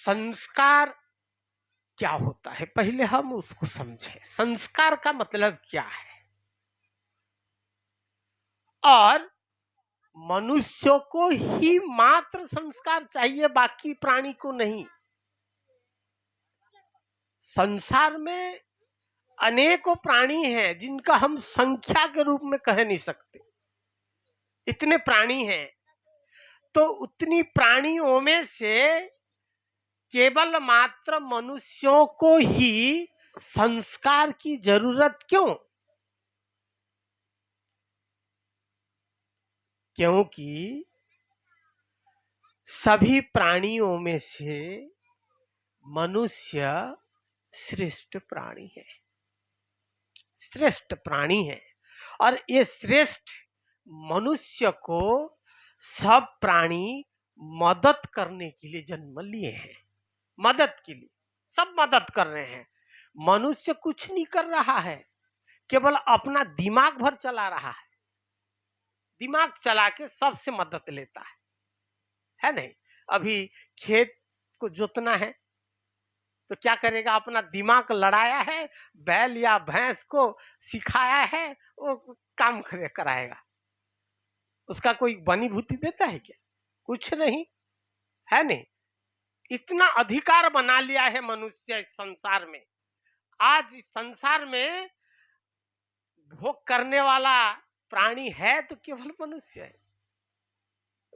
संस्कार क्या होता है, पहले हम उसको समझें। संस्कार का मतलब क्या है? और मनुष्य को ही मात्र संस्कार चाहिए, बाकी प्राणी को नहीं। संसार में अनेकों प्राणी हैं जिनका हम संख्या के रूप में कह नहीं सकते, इतने प्राणी हैं। तो उतनी प्राणियों में से केवल मात्र मनुष्यों को ही संस्कार की जरूरत क्यों? क्योंकि सभी प्राणियों में से मनुष्य श्रेष्ठ प्राणी है, श्रेष्ठ प्राणी है। और ये श्रेष्ठ मनुष्य को सब प्राणी मदद करने के लिए जन्म लिए हैं, मदद के लिए सब मदद कर रहे हैं। मनुष्य कुछ नहीं कर रहा है, केवल अपना दिमाग भर चला रहा है, दिमाग चला के सबसे मदद लेता है नहीं? अभी खेत को जोतना है तो क्या करेगा? अपना दिमाग लड़ाया है, बैल या भैंस को सिखाया है, वो काम कराएगा। उसका कोई बनीभूति देता है क्या? कुछ नहीं, है नहीं? इतना अधिकार बना लिया है मनुष्य इस संसार में। आज इस संसार में भोग करने वाला प्राणी है तो केवल मनुष्य है।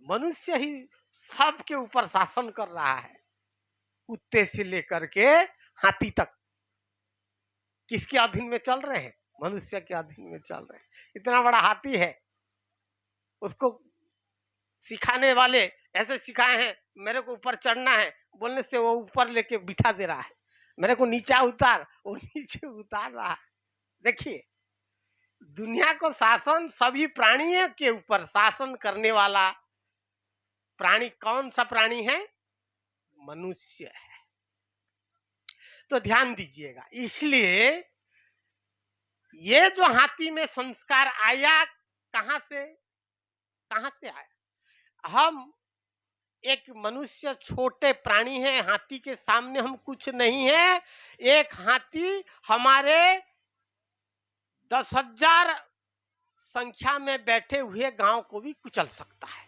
मनुष्य ही सबके ऊपर शासन कर रहा है, कुत्ते से लेकर के हाथी तक किसके अधीन में चल रहे हैं? मनुष्य के अधीन में चल रहे हैं। इतना बड़ा हाथी है, उसको सिखाने वाले ऐसे सिखाए हैं, मेरे को ऊपर चढ़ना है बोलने से वो ऊपर लेके बिठा दे रहा है, मेरे को नीचा उतार, वो नीचे उतार रहा है। देखिए, दुनिया को शासन सभी प्राणियों के ऊपर शासन करने वाला प्राणी कौन सा प्राणी है? मनुष्य है। तो ध्यान दीजिएगा, इसलिए ये जो हाथी में संस्कार आया, कहां से आया? हम एक मनुष्य छोटे प्राणी है, हाथी के सामने हम कुछ नहीं है। एक हाथी हमारे 10,000 संख्या में बैठे हुए गांव को भी कुचल सकता है,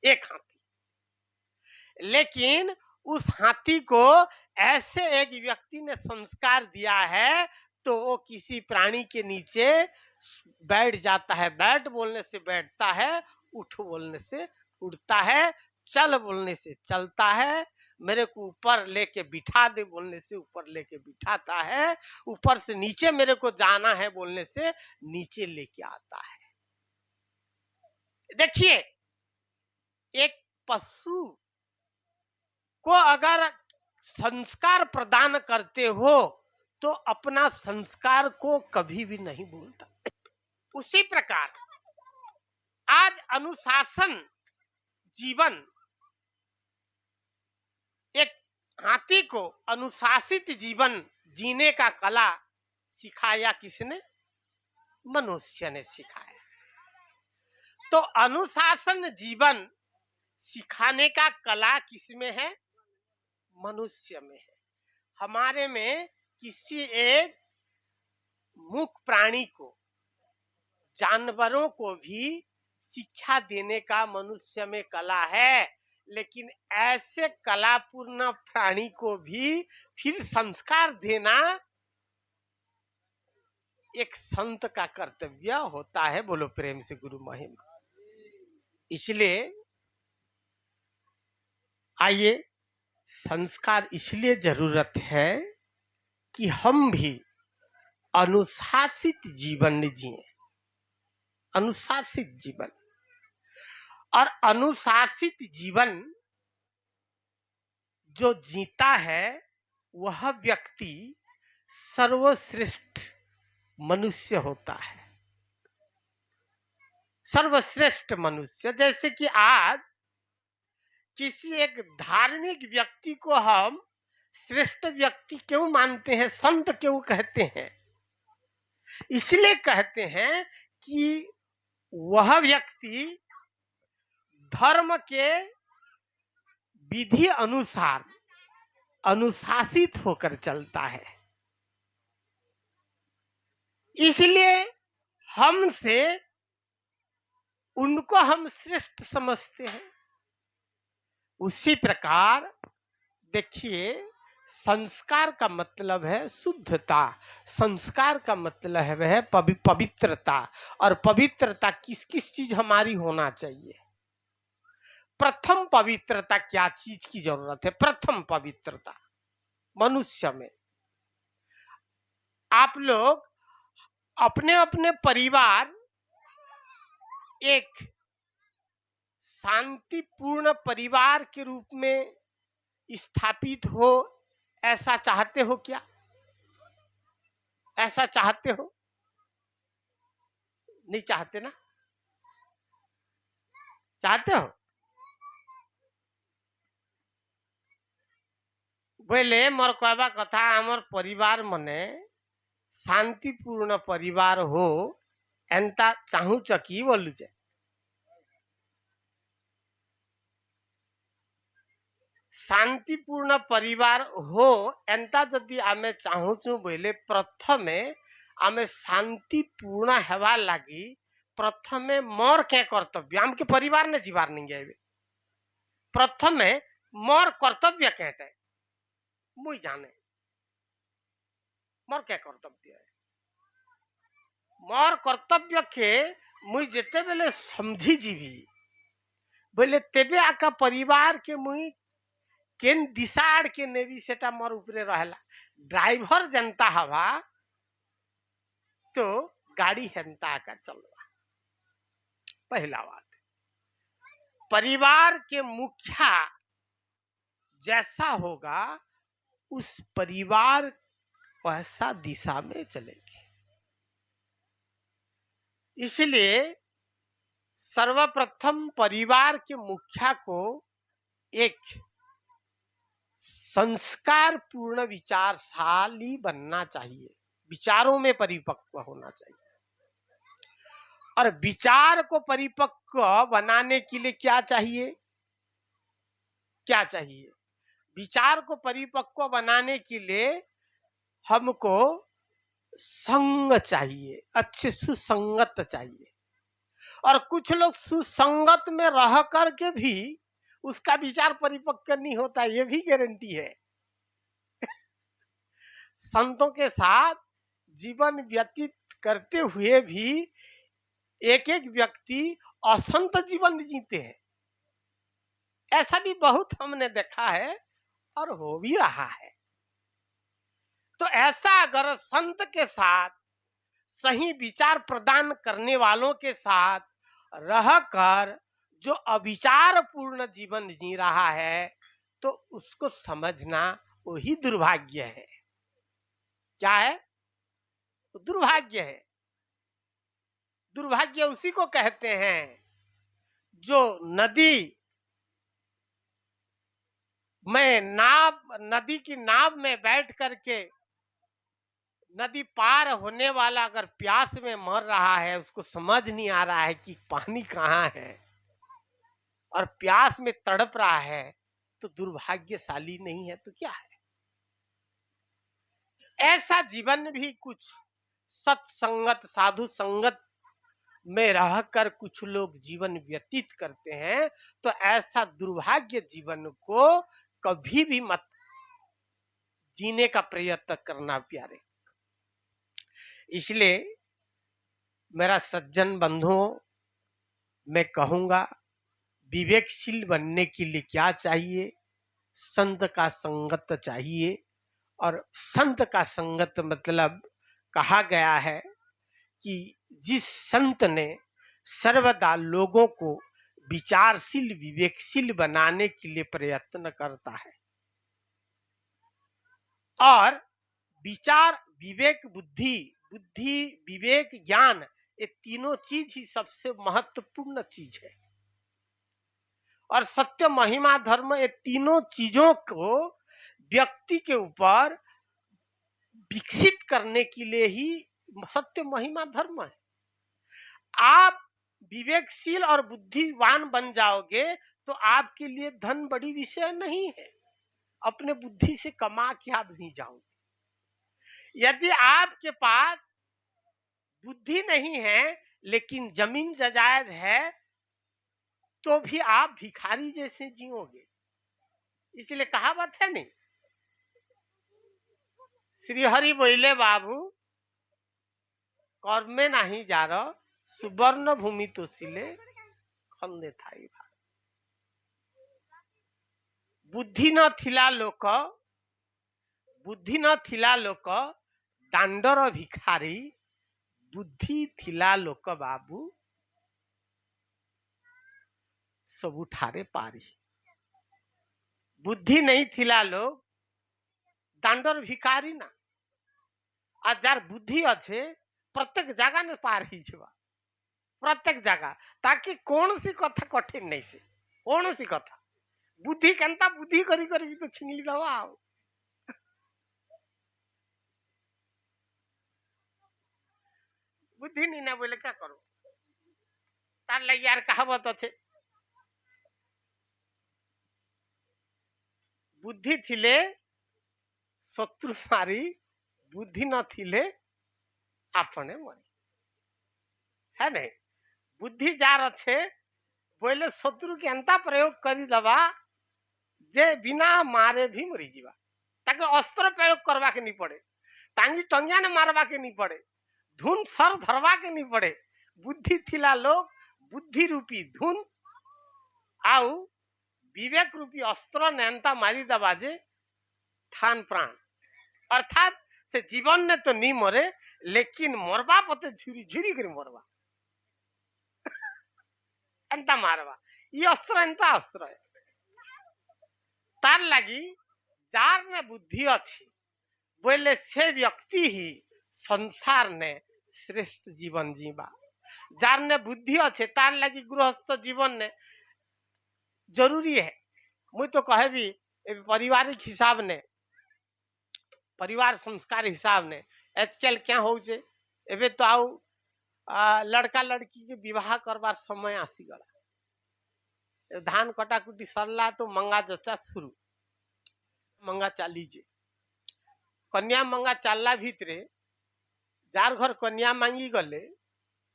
एक हाथी। लेकिन उस हाथी को ऐसे एक व्यक्ति ने संस्कार दिया है तो वो किसी प्राणी के नीचे बैठ जाता है। बैठ बोलने से बैठता है, उठ बोलने से उठता है, चल बोलने से चलता है, मेरे को ऊपर लेके बिठा दे बोलने से ऊपर लेके बिठाता है, ऊपर से नीचे मेरे को जाना है बोलने से नीचे लेके आता है। देखिए, एक पशु को अगर संस्कार प्रदान करते हो तो अपना संस्कार को कभी भी नहीं भूलता। उसी प्रकार आज अनुशासन जीवन, एक हाथी को अनुशासित जीवन जीने का कला सिखाया किसने? मनुष्य ने सिखाया। तो अनुशासन जीवन सिखाने का कला किसमें है? मनुष्य में है। हमारे में किसी एक मूक प्राणी को, जानवरों को भी शिक्षा देने का मनुष्य में कला है, लेकिन ऐसे कलापूर्ण प्राणी को भी फिर संस्कार देना एक संत का कर्तव्य होता है। बोलो प्रेम से गुरु महिमा। इसलिए आइए, संस्कार इसलिए जरूरत है कि हम भी अनुशासित जीवन जिए, अनुशासित जीवन। और अनुशासित जीवन जो जीता है वह व्यक्ति सर्वश्रेष्ठ मनुष्य होता है, सर्वश्रेष्ठ मनुष्य। जैसे कि आज किसी एक धार्मिक व्यक्ति को हम श्रेष्ठ व्यक्ति क्यों मानते हैं, संत क्यों कहते हैं? इसलिए कहते हैं कि वह व्यक्ति धर्म के विधि अनुसार अनुशासित होकर चलता है। इसलिए हमसे उनको हम श्रेष्ठ समझते हैं। उसी प्रकार देखिए, संस्कार का मतलब है शुद्धता, संस्कार का मतलब है पवित्रता। और पवित्रता किस किस चीज हमारी होना चाहिए? प्रथम पवित्रता क्या चीज की जरूरत है? प्रथम पवित्रता मनुष्य में, आप लोग अपने अपने परिवार एक शांतिपूर्ण परिवार के रूप में स्थापित हो, ऐसा चाहते हो क्या? ऐसा चाहते हो? नहीं चाहते ना? चाहते हो? बोले मोर कहवा कथा आमर परिवार मने शांतिपूर्ण परिवार हो एंता चाहूच कि बोलुचे? शांतिपूर्ण परिवार हो एंता जदि आमे चाहूचु बोले प्रथमे आमे शांतिपूर्ण हेवा लगी प्रथमे मोर क्या कर्तव्य आम के परिवार ने जीवार नहीं जाए। प्रथमे मोर कर्तव्य कहते मुई जाने मोर क्या कर्तव्य है। मोर कर्तव्य के मुई जेते बेले समझी जीवी बोले तेबे आका परिवार के मुई केन दिशा आड़ के नेवी सेटा मोर ऊपरे रहला। ड्राइवर जनता हवा तो गाड़ी हेंता आका चलवा। पहला बात, परिवार के मुखिया जैसा होगा उस परिवार वैसा दिशा में चलेगी। इसलिए सर्वप्रथम परिवार के मुखिया को एक संस्कार पूर्ण विचारशाली बनना चाहिए, विचारों में परिपक्व होना चाहिए। और विचार को परिपक्व बनाने के लिए क्या चाहिए? क्या चाहिए? विचार को परिपक्व बनाने के लिए हमको संग चाहिए, अच्छे सुसंगत चाहिए। और कुछ लोग सुसंगत में रह करके भी उसका विचार परिपक्व नहीं होता, ये भी गारंटी है। संतों के साथ जीवन व्यतीत करते हुए भी एक एक व्यक्ति असंत जीवन जीते हैं, ऐसा भी बहुत हमने देखा है और हो भी रहा है। तो ऐसा अगर संत के साथ सही विचार प्रदान करने वालों के साथ रहकर जो अविचार पूर्ण जीवन जी रहा है तो उसको समझना वही दुर्भाग्य है। क्या है? दुर्भाग्य है। दुर्भाग्य उसी को कहते हैं जो नदी की नाव में बैठ करके नदी पार होने वाला अगर प्यास में मर रहा है, उसको समझ नहीं आ रहा है कि पानी कहाँ है और प्यास में तड़प रहा है, तो दुर्भाग्यशाली नहीं है तो क्या है? ऐसा जीवन भी कुछ सत्संगत साधु संगत में रहकर कुछ लोग जीवन व्यतीत करते हैं। तो ऐसा दुर्भाग्य जीवन को कभी भी मत जीने का प्रयत्न करना प्यारे। इसलिए मेरा सज्जन बंधुओं, मैं कहूंगा विवेकशील बनने के लिए क्या चाहिए? संत का संगत चाहिए। और संत का संगत मतलब कहा गया है कि जिस संत ने सर्वदा लोगों को विचारशील विवेकशील बनाने के लिए प्रयत्न करता है। और विचार विवेक बुद्धि विवेक ज्ञान, ये तीनों चीज ही सबसे महत्वपूर्ण चीज है। और सत्य महिमा धर्म, ये तीनों चीजों को व्यक्ति के ऊपर विकसित करने के लिए ही सत्य महिमा धर्म है। आप विवेकशील और बुद्धिवान बन जाओगे तो आपके लिए धन बड़ी विषय नहीं है अपने बुद्धि से कमा के आप नहीं जाओगे। यदि आपके पास बुद्धि नहीं है लेकिन जमीन जायदाद है तो भी आप भिखारी जैसे जियोगे। इसलिए कहावत है नहीं, श्री हरि बोले बाबू कर्मे नहीं जा रहा सुवर्ण भूमि तो सिले खंदे थाई भार। बुद्धि न थिला लोक, बुद्धि न थिला लोक दांडर भिखारी, बुद्धि थिला लोक बाबू सबुठारे पारी। बुद्धि नहीं थिला लोग दांडर भिखारी ना, आ जार बुद्धि अच्छे प्रत्येक जगह ने पार ही जवा, प्रत्येक जगह, ताकि कौन सी कथा कठिन नहीं से, कौन सी कथा बुद्धि केनता बुद्धि करी करी भी तो छिंगली दवा आओ। बुद्धि नहीं ना बोले क्या करो, तार लगी यार कहावत अच्छे, बुद्धि थिले शत्रु मारी, बुद्धि न थिले आपने मरी, है नहीं। बुद्धि जार अच्छे बोले शत्रु के अंता प्रयोग करी दवा जे बिना मारे भी मरी जीवा, ताकि अस्त्र प्रयोग करवा के नहीं पड़े, टांगी टंगिया ने मारवा के नहीं पड़े, धुन सर धरवा के नहीं पड़े। बुद्धि थिला लोग बुद्धि रूपी धुन आउ विवेक रूपी अस्त्र नेता मारी दबा जे ठान प्राण, अर्थात से जीवन ने तो नहीं मरे लेकिन मरवा पते झुरी झुरी कर मरवा एंता मारवा, ये अस्त्र एंता अस्त्र है। तार लगी जार ने बुद्धि अच्छी बोले से व्यक्ति ही संसार ने श्रेष्ठ जीवन जीवा। जार ने बुद्धि अच्छे तार लगी गृहस्थ जीवन ने जरूरी है। मुझे तो कहे भी पारिवारिक हिसाब ने, परिवार संस्कार हिसाब ने आजकल क्या हो जे एबे तो आउ लड़का लड़की के विवाह करवार समय आसी गला, धान कटाकुटी सरला तो मंगा जचा शुरू, मंगा चालीजे, कन्या मंगा चालला भितरे जार घर कन्या मांगी गले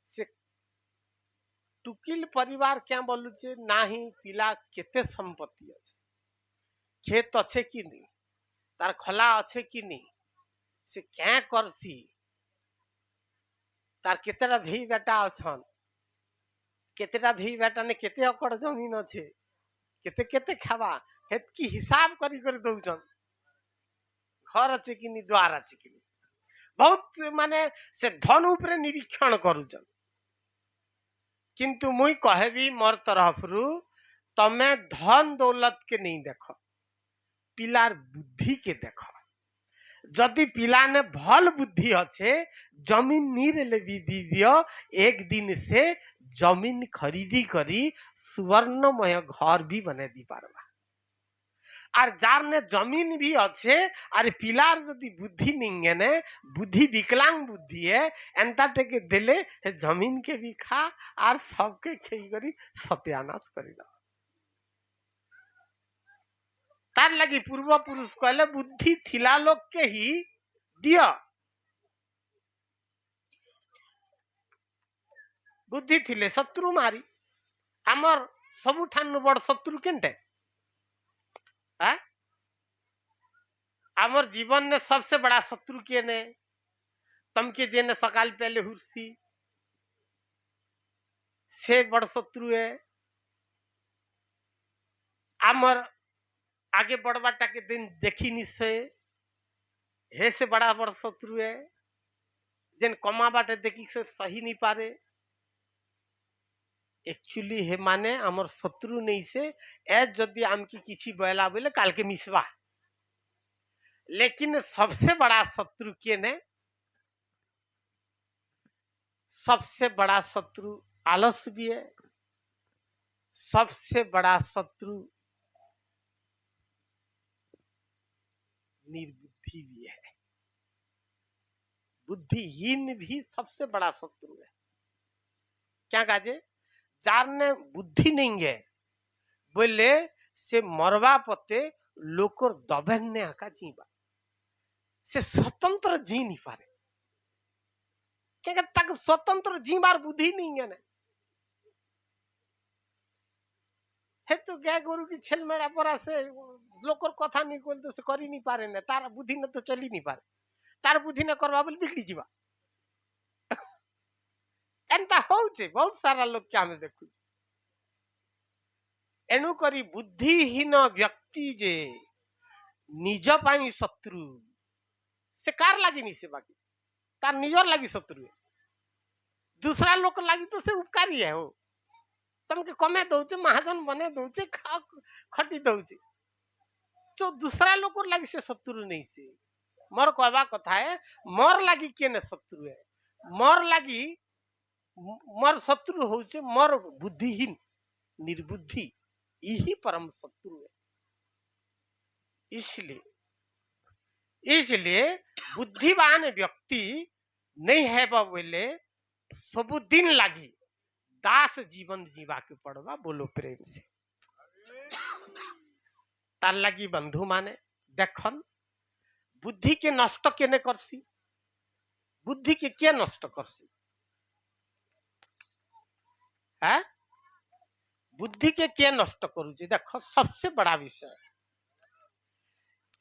से टुकिल परिवार क्या बोलुचे नाही पिला केते संपत्ति अच्छे, खेत अच्छे कि नहीं, तार खला अच्छे कि नहीं, से क्या करसी, तार केतेटा भी बेटा अछन, केतेटा भी बेटा ने केते एकड़ जमीन अच्छे, केते केते खावा हेत की हिसाब करी कर दउछन, घर अच्छे कि नहीं, द्वार अच्छे कि नहीं, बहुत माने से धन उपरे निरीक्षण करूछन। किंतु मुई कहबी मोर तरफ रु तमे धन दौलत के नहीं देख, पिलार बुद्धि के देख। जदि पिला ने भल बुद्धि अच्छे जमीन नीर ले भी दी दियो, एक दिन से जमीन खरीदी करी सुवर्णमय घर भी बने दी पारवा। और जार ने जमीन भी अच्छे और पिलार यदि बुद्धि नहीं ने, बुद्धि विकलांग बुद्धि है एंता टेके दिले जमीन के भी खा और सबके खेई करी सत्यानाश करी दा। तार लगी पूर्व पुरुष कहले बुद्धि थिला लोग के ही दिया, बुद्धि थिले शत्रु मारी। आमर सबुठानु बड़ शत्रु केनटे, आमर जीवन ने सबसे बड़ा शत्रु के ने तमके देने सकाल पहले हुर्सी से बड़ शत्रु है। आमर आगे बढ़वाटा के दिन देखी निश्चय हे से बड़ा बड़ शत्रु है, जेन कमा बाटे देखी से सही नहीं पारे, एक्चुअली हे माने आमर शत्रु नहीं से एज जदि आम की किसी बयला बोले काल के मिसवा। लेकिन सबसे बड़ा शत्रु के ने, सबसे बड़ा शत्रु आलस भी है, सबसे बड़ा शत्रु निर्बुद्धि भी है। बुद्धिहीन भी सबसे बड़ा शत्रु है। क्या काजे जार ने बुद्धि नहीं है बोले से मरवा पते लोकर दबेन्ने आका जीवा से स्वतंत्र जी नहीं पारे क्या तक स्वतंत्र जीवार बुद्धि नहीं है ना हे तो क्या गोरु की छेल मेरा परा से लोकर कथा नहीं कोल तो से करी नहीं पारे ना तार बुद्धि न तो चली नहीं पारे तार बुद्धि न करवा बोल बिगड़ी जीवा एंता होउचे बहुत सारा लोग क्या में देखु एणु करी बुद्धिहीन व्यक्ति जे निज पाई शत्रु से कार लागी नहीं से बाकी तार निजर लागी शत्रु है दूसरा लोक लागी तो से उपकारी है हो तुमके कमे दौचे महाजन बने दौचे खा खटी दौचे तो दूसरा लोक लागी से शत्रु नहीं से मोर कहवा कथा है मोर लागी के न शत्रु है मोर लागी मोर शत्रु होचे मोर बुद्धिहीन निर्बुद्धि यही परम शत्रु है इसलिए बुद्धिवान व्यक्ति नहीं है बोले सबुदिन लगी दास जीवन जीवा के पड़वा बोलो प्रेम से तार लगी बंधु माने देखन बुद्धि के नष्ट केने करसी बुद्धि के नष्ट करसी है बुद्धि के नष्ट करूची देखो सबसे बड़ा विषय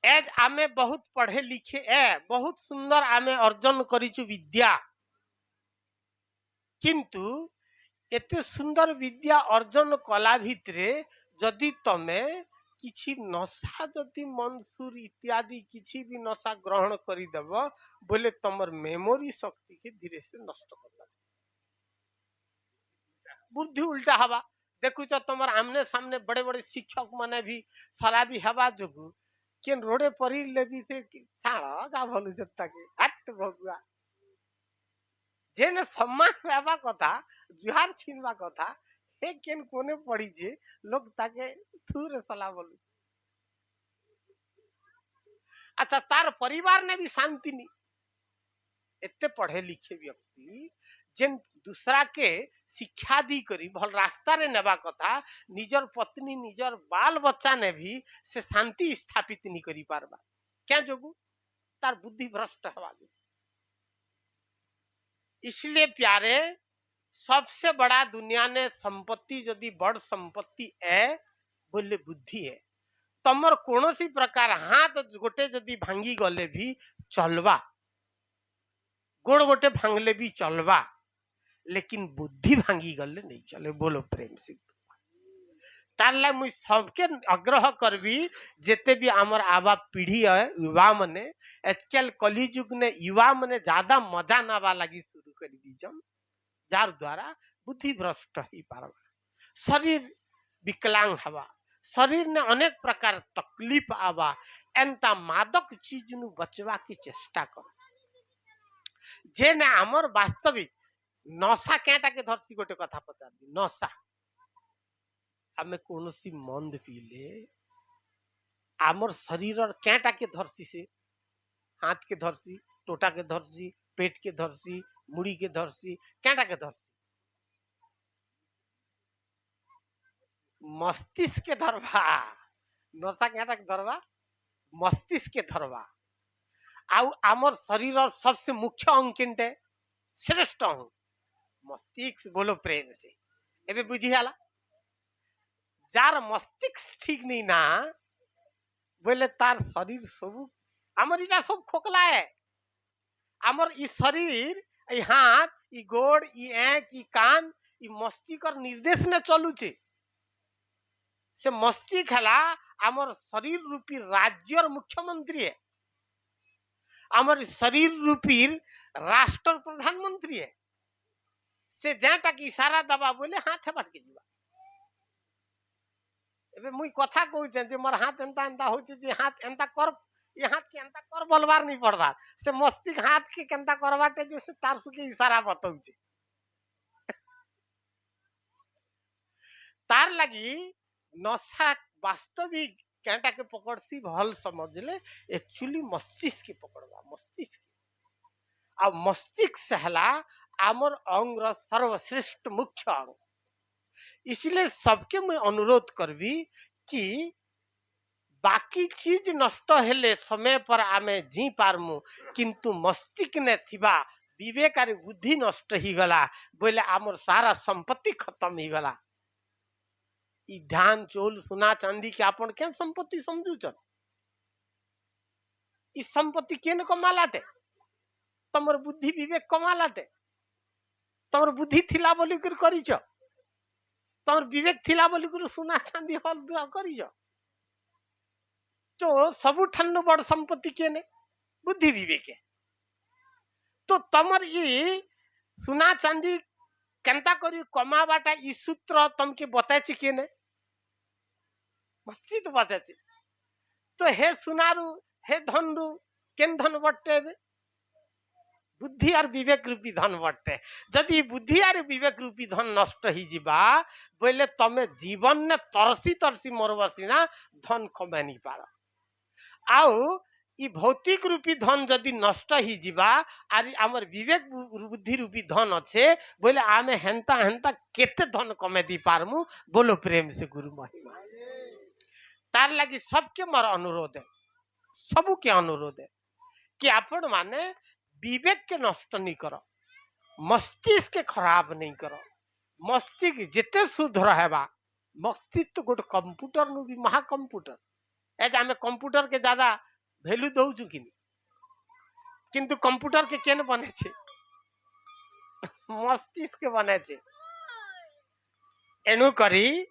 एज आमे बहुत पढ़े लिखे बहुत सुंदर आमे अर्जन करिचु विद्या किंतु एते सुंदर विद्या अर्जन कला भितरे जदि तमे किछि नशा जदि मंसूर इत्यादि किछि भी नशा ग्रहण करी देव बोले तमर मेमोरी शक्ति के धीरे से नष्ट कर बुद्धि उल्टा हवा देखु तमर आमने सामने बड़े बड़े शिक्षक माने भी शराबी हवा जोगु केन रोडे परी लेबी से छाड़ का भलु जत्ता के हट भगुआ जेने सम्मान पावा कथा जुहार छीनवा कथा हे केन कोने पड़ी जे लोग ताके थूरे सला बोलु अच्छा तार परिवार ने भी शांति नहीं एते पढ़े लिखे व्यक्ति जेन दूसरा के शिक्षा दी करी भल रास्ता रे नेबा कथा निजर पत्नी निजर बाल बच्चा ने भी से शांति स्थापित नहीं करी पारबा क्या जोगु तार बुद्धि भ्रष्ट हवा इसलिए प्यारे सबसे बड़ा दुनिया ने संपत्ति यदि बड़ संपत्ति है बोले बुद्धि है तमर कौन सी प्रकार हाथ गोटे यदि भांगी गले भी चलवा गोड़ गोटे भांगले भी चलवा लेकिन बुद्धि भांगी गले नहीं चले बोलो प्रेम से तारला मुई सबके आग्रह करबी जेते भी आमर आवा पीढ़ी है युवा मने आजकल कलिजुग ने युवा मने ज्यादा मजा नावा लगी शुरू कर दीजम जार द्वारा बुद्धि भ्रष्ट ही पारवा शरीर विकलांग हवा शरीर ने अनेक प्रकार तकलीफ आवा एंता मादक चीज नु बचवा की चेष्टा कर जे ने आमर वास्तविक नशा केटा के धरसी गोटे कथा पचार दी नशा आमे कौन सी मंद पीले आमर शरीर केटा के धरसी से हाथ के धरसी टोटा के धरसी पेट के धरसी मुड़ी के धरसी केटा के धरसी मस्तिष्क के धरवा नशा केटा के धरवा मस्तिष्क के धरवा आउ आमर शरीर सबसे मुख्य अंग केंटे श्रेष्ठ अंग मस्तिष्क बोलो प्रेम से एबे बुझियाला जार मस्तिष्क ठीक नहीं ना बोले तार शरीर सब आमर इटा सब खोखला है आमर ई शरीर ई हाथ ई गोड़ ई आंख ई कान ई मस्तिष्क निर्देश ने चलुचे से मस्तिष्क हला आमर शरीर रूपी राज्यर मुख्यमंत्री है आमर शरीर रूपी राष्ट्र प्रधानमंत्री है से जेटा की इशारा दबा बोले हाथ है बाटके जीवा एबे मुई कथा कहू जे मोर हाथ एंता एंता होचे जे हाथ एंता कर ये हाथ के एंता कर बोलबार नहीं पड़दा से मस्तिष्क हाथ के केंता करवाटे जे से तारसु के इशारा बताउचे तार लगी नशा वास्तविक केंटा के पकड़सी भल समझले एक्चुअली मस्तिष्क के पकड़वा मस्तिष्क आ मस्तिष्क सहला आमर अंग सर्वश्रेष्ठ मुख्य अंग इसलिए सबके मैं अनुरोध करबी कि बाकी चीज नष्ट हेले समय पर आमे जी पारमु किंतु मस्तिष्क ने थिबा विवेक आर बुद्धि नष्ट ही गला बोले आमर सारा संपत्ति खत्म ही गला। ई ध्यान चोल सुना चांदी के आपण क्या संपत्ति समझुचन? ई संपत्ति केन कमालाटे? तमर बुद्धि विवेक कमालाटे। तमर बुद्धि थिला बोली कर करिछ, तमर विवेक थिला बोली कर सुना चांदी हल करिछ। तो सबु ठन्नु बड़ संपत्ति केने? बुद्धि विवेक है। तो तमर ये सुना चांदी केंता करी कमाबाटा ई सूत्र तमके बताइछि केने? मस्ती तो बताइछि। तो हे सुनारू हे धनरू केन धन बट्टे बे? बुद्धि और विवेक रूपी धन बट्टे। जदि बुद्धि और विवेक रूपी धन नष्ट ही जिबा बोले तमे जीवन ने तरसी तरसी मरबसी ना धन कमाई नहीं पार। आउ ई भौतिक रूपी धन जदि नष्ट ही जिबा आर आमर विवेक बुद्धि रूपी धन अच्छे बोले आमे हेंता हेंता केते धन कमे दी पारमु बोलो प्रेम से गुरु महिमा। तार लगी सबके मोर अनुरोध है, सबू के अनुरोध है कि आपण माने विवेक के नष्ट नहीं करो, मस्तिष्क के खराब नहीं करो। मस्तिष्क जिते शुद्ध रहेबा, मस्तिष्क तो गोटे कंप्यूटर नु भी महा कंप्यूटर एज आमे कंप्यूटर के ज्यादा वैल्यू दउछु कि किंतु कंप्यूटर के केन बने छे? मस्तिष्क के बने छे। एनु करी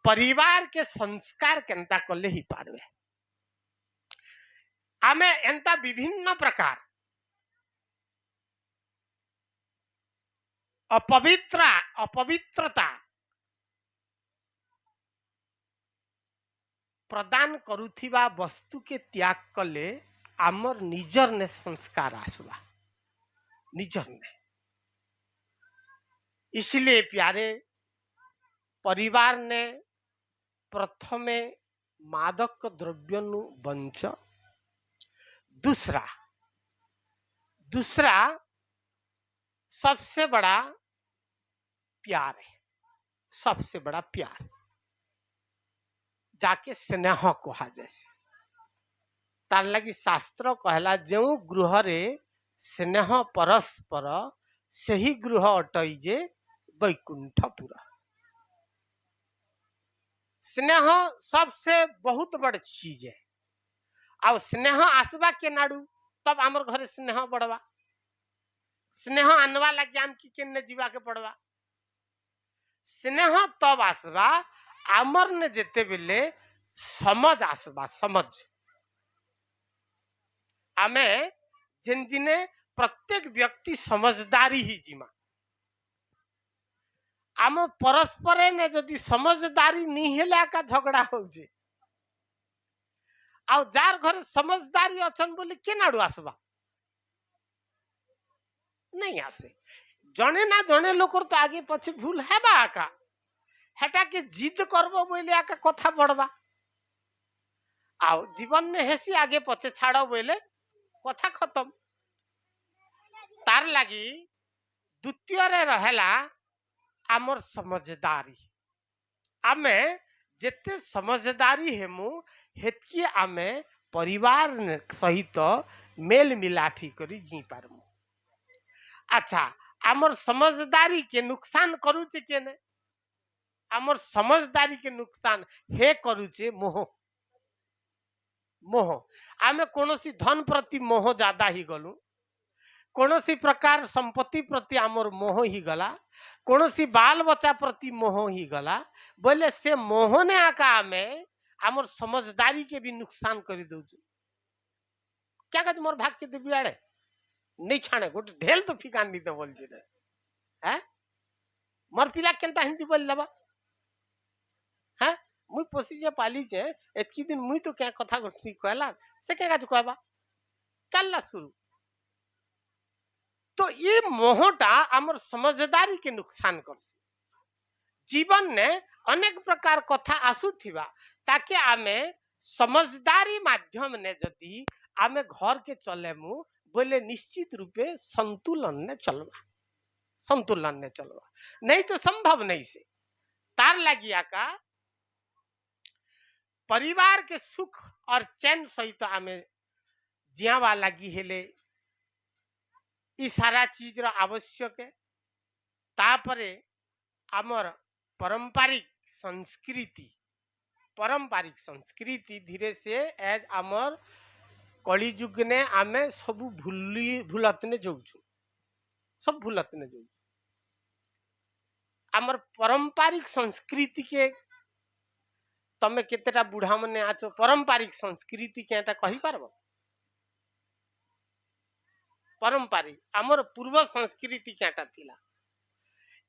परिवार के संस्कार केंता कले ही पारवे। आमे एंता विभिन्न प्रकार अपवित्रता प्रदान करुथिबा वस्तु के त्याग कले आमर निजर ने संस्कार आसवा, निजर ने। इसलिए प्यारे परिवार ने प्रथमे मादक द्रव्य नु बंच, दूसरा सबसे बड़ा प्यार है, सबसे बड़ा प्यार जाके स्नेह कहा जैसे तार लगी शास्त्र कहला जो गृह रे स्नेह परस्पर से ही गृह अटई जे वैकुंठपुरा। स्नेह सबसे बहुत बड़ चीज है। आ स्नेह आसवा के नाडू तब आमर घरे स्नेह बढ़वा। स्नेह आनवा लगे आम की केने जीवा के पड़वा। स्नेह तब आसवा आमर ने जेते बेले समझ आसवा। समझ आमे जिन दिने प्रत्येक व्यक्ति समझदारी ही जीमा। आम परस्पर ने जदि समझदारी नहीं हेला का झगड़ा हो जे आ जार घर समझदारी अछन बोले के नाडू आसवा नहीं आसे। जने ना जने लोकर तो आगे पछे भूल हेबा आका हेटा के जिद करबो बोले आका कथा बढ़वा। आओ जीवन ने हेसी आगे पछे छाड़ो बोले कथा खत्म। तार लगी द्वितीय रे रहेला आमर समझदारी। आमे जेते समझदारी हेमु हेतकी आमे परिवार सहित मेल मिलाफी करी जी पारमु। अच्छा आमर समझदारी के नुकसान करूचे के ने? आमर समझदारी के नुकसान हे करूचे मोह। मोह आमे कोनोसी धन प्रति मोह ज्यादा ही गलु, कोनोसी प्रकार संपत्ति प्रति आमर मोह ही गला, कोनोसी बाल बच्चा प्रति मोह ही गला बोले से मोह ने आका आमे आमर समझदारी के भी नुकसान करी दउछु। क्या कहते मोर भाग के बियाड़े नहीं छाणे गोटे ढेल तो फिकान नहीं तो बोल जे हैं मोर पिला केनता हिंदी बोल लबा हैं मुई पोसी जे पाली जे एतकी दिन मुई तो क्या कथा गोठी कहला से के गाज कहबा चलला शुरू। तो ये मोहटा आमर समझदारी के नुकसान कर। जीवन ने अनेक प्रकार कथा आसुथिबा ताकि आमे समझदारी माध्यम ने जदि आमे घर के चलेमु बोले निश्चित रूपे संतुलन ने चलवा, संतुलन ने चलवा नहीं तो संभव नहीं से। तार लगिया का परिवार के सुख और चैन सहित आम जीवा लगी हेले ई सारा चीज रो आवश्यक है। तापरे आमर पारंपरिक संस्कृति धीरे से एज आमर कलिजुग ने आमे सब भूलतने जाऊँ सब भूलतने जाऊँ आमर पारंपरिक संस्कृति के तमे केतेटा बुढ़ा मने आछ पारंपरिक संस्कृति केटा कहि पारबो पारंपरिक आमर पूर्व संस्कृति केटा थिला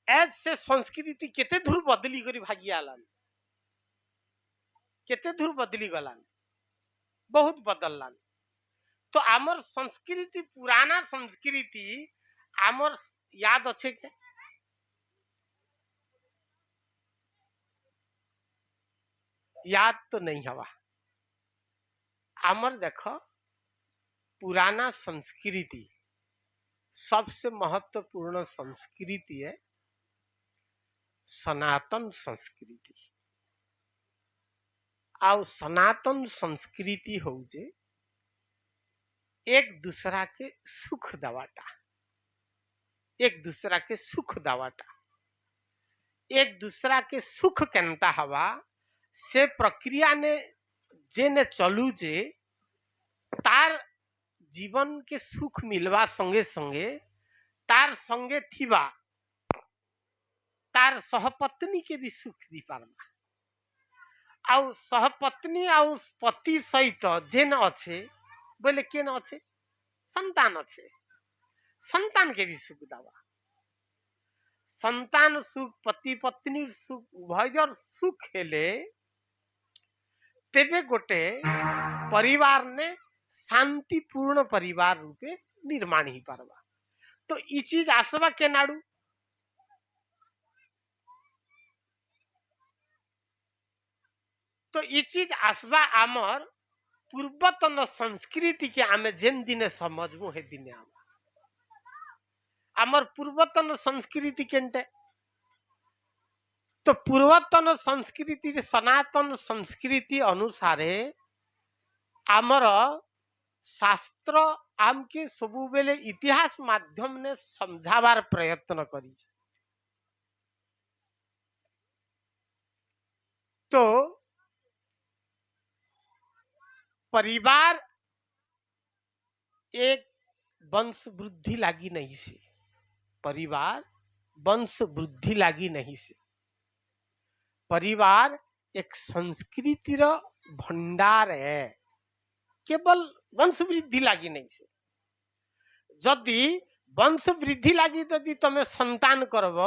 एज से संस्कृति केते दूर बदली करी भागी आलान केते दूर बदली गलान बहुत बदललान। तो आमर संस्कृति पुराना संस्कृति आमर याद अच्छे के याद तो नहीं हवा आमर देखो पुराना संस्कृति सबसे महत्वपूर्ण संस्कृति है सनातन संस्कृति आउ सनातन संस्कृति हो जे एक दूसरा के सुख दवाटा एक दूसरा के सुख दवाटा एक दूसरा के सुख केनता हवा से प्रक्रिया ने जेने चलू जे तार जीवन के सुख मिलवा संगे संगे तार संगे थिबा तार सहपत्नी के भी सुख दी पारमा आउ सहपत्नी आउ पति सहित जेन अच्छे बोले केन अच्छे संतान अच्छे संतान के भी सुख दवा संतान सुख पति पत्नी सुख उभयजर सुख हेले तेबे गोटे परिवार ने शांतिपूर्ण परिवार रूपे निर्माण ही पारबा। तो ई चीज आसवा के नाडू तो ई चीज आसवा आमर पूर्वतन संस्कृति के आमे जेन दिने समझबू हे दिने आमर पूर्वतन संस्कृति केंटे तो पूर्वतन संस्कृति सनातन संस्कृति अनुसारे आमर शास्त्र आम के सबु बेले इतिहास माध्यम ने समझावार प्रयत्न करी तो परिवार एक वंश वृद्धि लागी नहीं से परिवार वंश वृद्धि लागी नहीं से परिवार एक संस्कृति रो भंडार है केवल वंश वृद्धि लागी नहीं से जदि वंश वृद्धि लागी जदि तमे संतान करब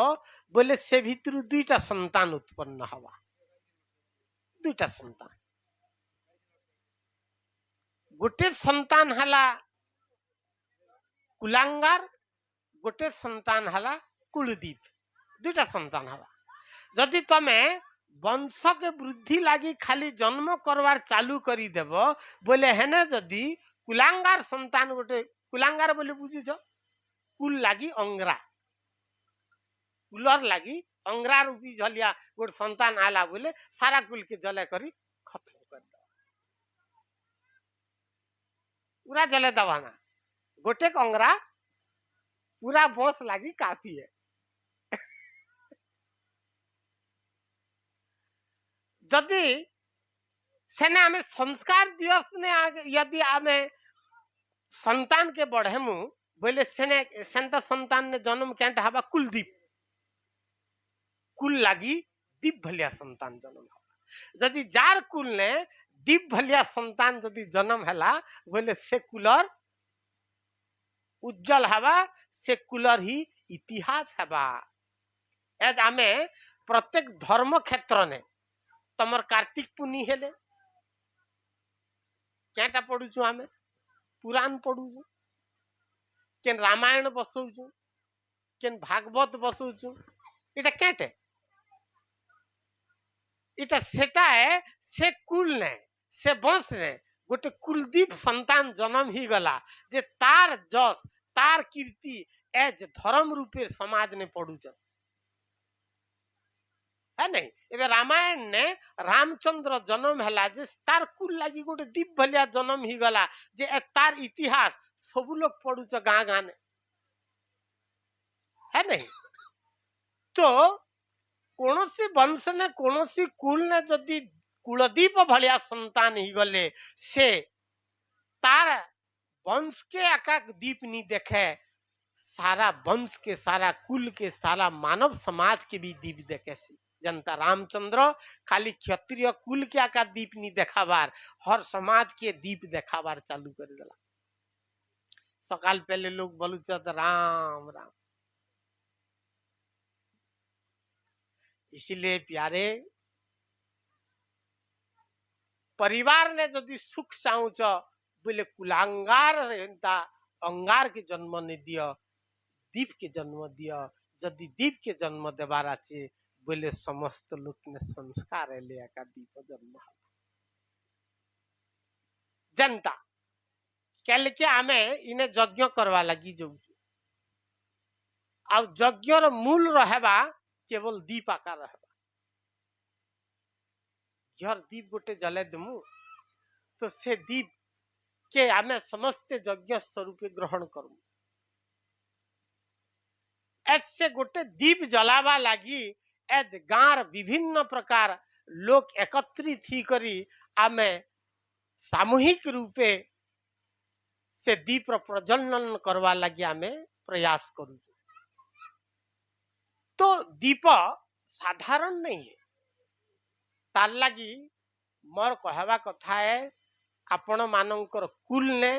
बोले से भितर दुईटा संतान उत्पन्न हवा दुईटा संतान गोटे संतान हला कुलांगार गोटे संतान हला कुलदीप दुईटा संतान हवा जदि तमे वंश के वृद्धि लागी खाली जन्म करवार चालू करी देव बोले हेने जदि कुलांगार संतान गोटे कुलांगार बोले बुझीछ कुल लागी अंगरा कुलर लागी अंगरा रूपी जलिया गोटे संतान आला बोले सारा कुल के जले करी खत्म कर दो पूरा जले दवाना गोटे अंगरा पूरा वंश लागी काफी है। जदि सेने आमे संस्कार दिवस ने यदि आमे संतान के बढ़ेमु बोले सेने सेंता संतान ने जन्म केंटा हवा कुलदीप कुल लागी दीप भलिया संतान जन्म हवा जदि जार कुल ने दीप भलिया संतान जदि जन्म हला बोले से कुलर उज्जवल हवा से कुलर ही इतिहास हवा एज आमे प्रत्येक धर्म क्षेत्र ने तमर कार्तिक पुनी हेले क्या पढ़ुचु आमे पुराण पढ़ुचु केन रामायण बसौचु केन भागवत बसौचु इटा केटे इटा सेटा है से कुल ने से वंश ने गोटे कुलदीप संतान जन्म ही गला जे तार जस तार कीर्ति एज धर्म रूपे समाज ने पढ़ुच है नहीं एबे रामायण ने रामचंद्र जन्म है जे तार कुल लगी गोटे दीप भलिया जन्म ही गला जे तार इतिहास सब लोग पढ़ुच गाँ गाँ ने है नहीं तो कौन सी वंश ने कौन सी कुल ने जदि कुलदीप भलिया संतान ही गले से तार वंश के आका दीप नहीं देखे सारा वंश के सारा कुल के सारा मानव समाज के भी दीप देखे सी जनता रामचंद्र खाली क्षत्रिय कुल के आका दीप नहीं देखाबार हर समाज के दीप देखाबार चालू कर दिला सकाल पहले लोग बोलू राम राम इसीलिए प्यारे परिवार ने यदि सुख चाहूच बोले कुलांगार अंगार के जन्म ने दिया दीप के जन्म दिया यदि दीप के जन्म देवार अच्छे बोले समस्त लोग ने संस्कार है ले का दीप जन्म जनता कल के आमे इन्हें यज्ञ करवा लगी जो अब यज्ञ मूल रहबा केवल दीप आकार रहबा घर दीप गोटे जले दमु तो से दीप के आमे समस्त यज्ञ स्वरूप ग्रहण करूँ ऐसे गोटे दीप जलावा लगी एज गाँव विभिन्न प्रकार लोग एकत्रित ही करी आमे सामूहिक रूपे से दीप प्रज्वलन करवा लगी आमे प्रयास करूँ तो दीप साधारण नहीं है तार लगी मोर कहवा कथा है आपण मानकर कुल ने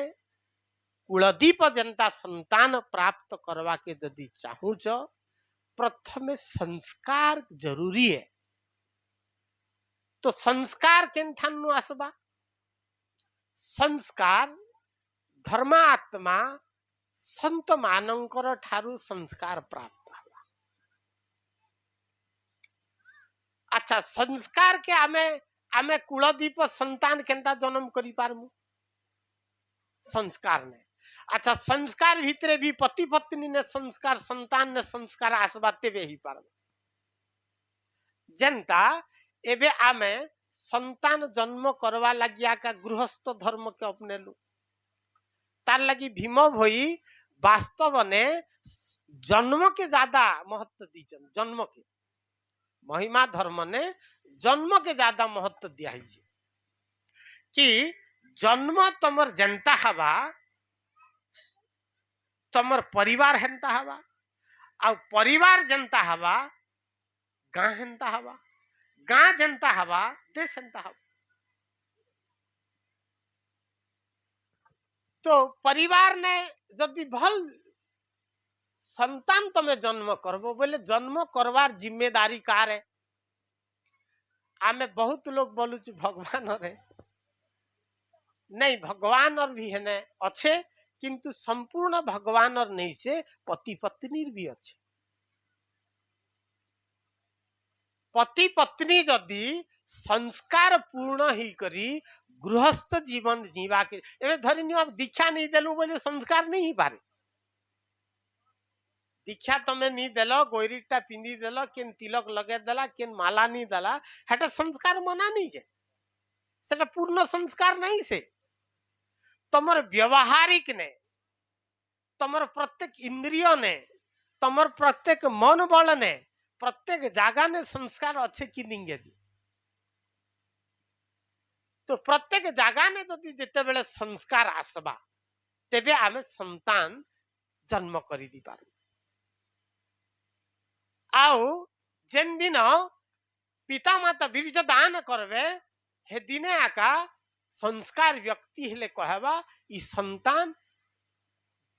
कुलदीप जनता संतान प्राप्त करवा के यदि चाहूच प्रथम संस्कार जरूरी है तो संस्कार केनठानु आसबा संस्कार धर्मात्मा संत मानकर ठारू संस्कार प्राप्त हवा अच्छा संस्कार के आमे आमे कुलदीप संतान केनता जन्म करी पारमु संस्कार ने अच्छा संस्कार भितरे भी पति पत्नी ने संस्कार संतान ने संस्कार आसबा तेबे ही पारमु जनता एबे आमे संतान जन्म करवा लगिया का गृहस्थ धर्म के अपने लु तार लगी भीम भई वास्तव ने जन्म के ज्यादा महत्व दीजन जन्म के महिमा धर्म ने जन्म के ज्यादा महत्व दिया कि जन्म तमर जनता हवा तमर परिवार हेंता हवा आ परिवार जनता हवा गाँ हेंता हवा गाँ जनता हवा देश हेंता हवा तो परिवार ने यदि भल संतान तमे जन्म करबो बोले जन्म करवार जिम्मेदारी कार है आमे बहुत लोग बोलू भगवान रे नहीं भगवान और भी है अच्छे किंतु संपूर्ण भगवान और नहीं से पति पत्नी भी अच्छे पति पत्नी यदि संस्कार पूर्ण ही करी गृहस्थ जीवन जीवा के धरी अब दीक्षा नहीं देलु बोले संस्कार नहीं ही पारे दीक्षा तमें नहीं देल गोरीटा पिंधि देल केन तिलक लगे देला केन माला नहीं देला हेटा संस्कार मना नहीं जे सेटा पूर्ण संस्कार नहीं से तमर व्यवहारिक ने तमर प्रत्येक इंद्रिय ने तमर प्रत्येक मन बल ने प्रत्येक जगह ने संस्कार अच्छे कि नहीं जी तो प्रत्येक जगह ने यदि जिते बेले संस्कार आसबा तेबे आमे संतान जन्म करी दी पार आउ जेन दिन पिता माता बीर्ज दान करवे हे दिने आका संस्कार व्यक्ति हेले कहवा ई संतान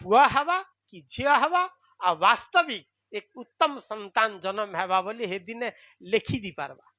पुआ हवा कि झिया हवा आ वास्तविक एक उत्तम संतान जन्म हेबा बोली हे दिने लिखी दी पारबा